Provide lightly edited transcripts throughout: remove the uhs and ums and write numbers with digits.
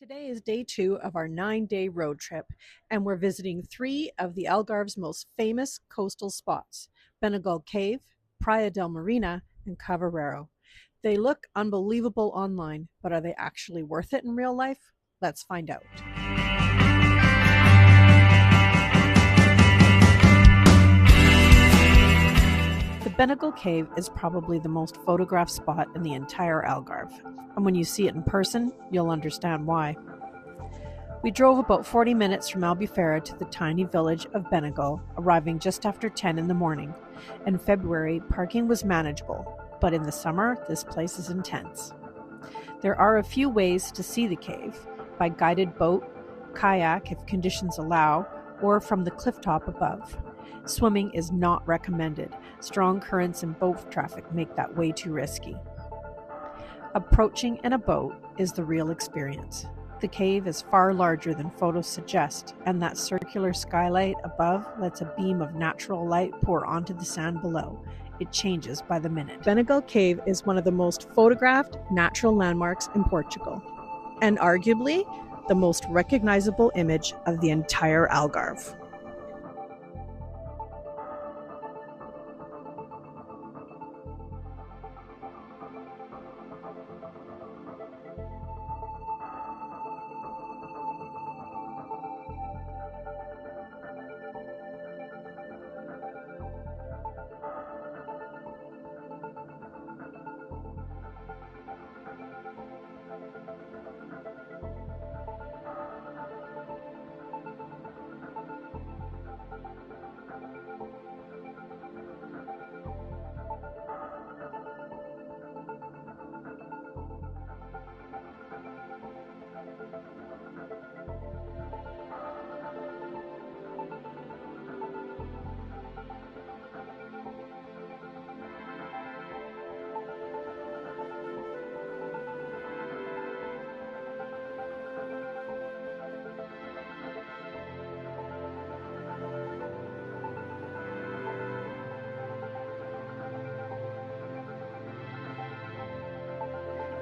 Today is day 2 of our 9-day road trip, and we're visiting 3 of the Algarve's most famous coastal spots: Benagil Cave, Praia da Marinha, and Carvoeiro. They look unbelievable online, but are they actually worth it in real life? Let's find out. The Benagil Cave is probably the most photographed spot in the entire Algarve, and when you see it in person, you'll understand why. We drove about 40 minutes from Albufeira to the tiny village of Benagil, arriving just after 10 in the morning. In February, parking was manageable, but in the summer, this place is intense. There are a few ways to see the cave: by guided boat, kayak if conditions allow, or from the clifftop above. Swimming is not recommended. Strong currents and boat traffic make that way too risky. Approaching in a boat is the real experience. The cave is far larger than photos suggest, and that circular skylight above lets a beam of natural light pour onto the sand below. It changes by the minute. Benagil Cave is one of the most photographed natural landmarks in Portugal, and arguably the most recognizable image of the entire Algarve.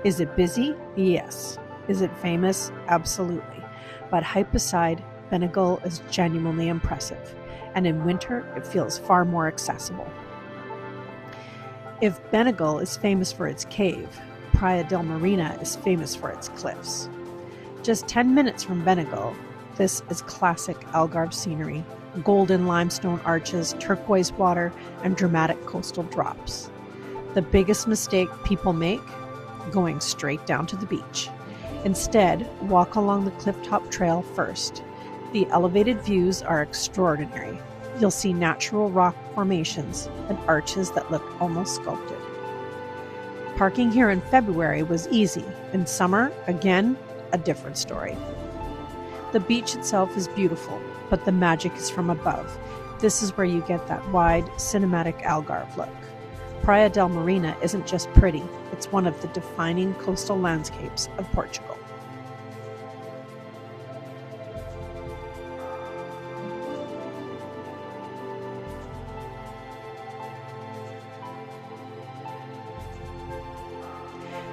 Is it busy? Yes. Is it famous? Absolutely. But hype aside, Benagil is genuinely impressive, and in winter it feels far more accessible. If Benagil is famous for its cave, Praia da Marinha is famous for its cliffs. Just 10 minutes from Benagil, this is classic Algarve scenery: golden limestone arches, turquoise water, and dramatic coastal drops. The biggest mistake people make: going straight down to the beach. Instead, walk along the clifftop trail first. The elevated views are extraordinary. You'll see natural rock formations and arches that look almost sculpted. Parking here in February was easy. In summer, again, a different story. The beach itself is beautiful, but the magic is from above. This is where you get that wide, cinematic Algarve look. Praia da Marinha isn't just pretty, it's one of the defining coastal landscapes of Portugal.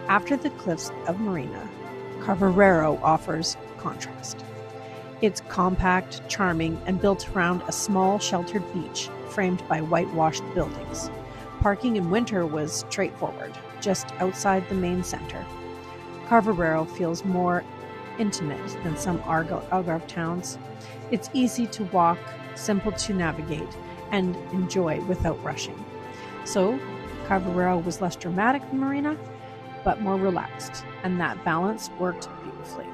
After the cliffs of Marinha, Carvoeiro offers contrast. It's compact, charming, and built around a small, sheltered beach framed by whitewashed buildings. Parking in winter was straightforward, just outside the main center. Carvoeiro feels more intimate than some Algarve towns. It's easy to walk, simple to navigate, and enjoy without rushing. So, Carvoeiro was less dramatic than Marinha, but more relaxed, and that balance worked beautifully.